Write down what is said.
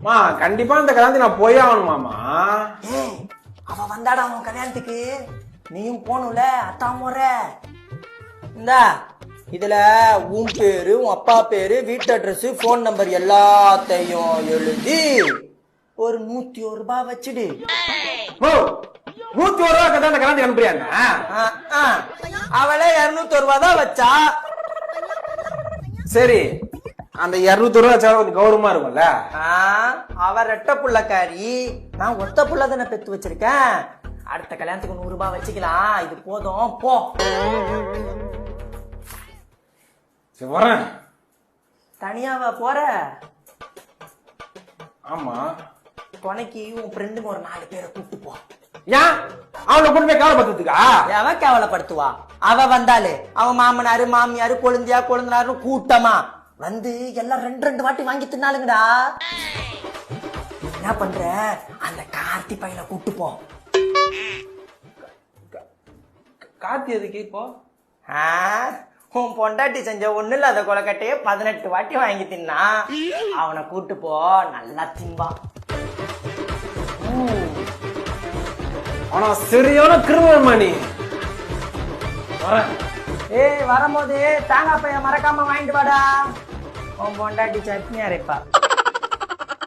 மா கண்டிப்பா இந்த கல்யாணத்துக்கு நான் போய் ஆகணுமாமா. ஏய் அவ வந்தாடா உன் கல்யாணத்துக்கு, நீயும் போகணும்ல, அத்தான் முறை. இந்தா இதுல உன் பேரு, உன் அப்பா பேரு, வீட்டு அட்ரஸ், போன் நம்பர் எல்லாத்தையும் எழுதி ஒரு 101 ரூபாய் வச்சுடு. 101 ரூபா கதை அந்த கல்யாணத்துக்கு அனுப்புறியாங்க? அவளே 201 ரூபாய் தான் வச்சா. சரி, அந்த 200 ரூபா வச்சா கொஞ்சம் கௌரவமா இருக்கும்ல. அவ ரெட்ட புள்ளக்காரி, நான் ஒத்த புள்ள தானே பெத்து வச்சிருக்கேன். அடுத்த கல்யாணத்துக்கு 100 ரூபாய் வச்சுக்கலாம், இது போதும் போ. வரேன். தனியாவா போற? ஆமா, துணைக்கு உன் ஃப்ரெண்டுங்க ஒரு 4 பேரை கூப்பிட்டு போ. ஏன் அவளை கொண்டு போய் கவலைப்படுத்துக்கா? அவ கேவலப்படுத்துவா. அவ வந்தாலே அவன் மாமனாரு மாமியாரு கொழுந்தியா கொழுந்தனாரு கூட்டமா வந்து எல்லாம் 2 வாட்டி வாங்கி தின்னாலுங்கடா. என்ன பண்ற, அந்த கார்த்தி பையனை கூட்டு போ. கார்த்தி எதுக்கு இப்போ? உன் பொண்டாட்டி செஞ்ச ஒண்ணு இல்லாத கொலக்கட்டையே 18 வாட்டி வாங்கி தின்னா. அவனை கூட்டு போ, நல்லா தின்பா. ஆனா சரியான கிரிமினல் மணி. வரேன். வரும்போது தேங்காய் பையன் மறக்காம வாங்கிட்டு வாடா. உன் பொண்டாட்டி சட்னி அரைப்பா.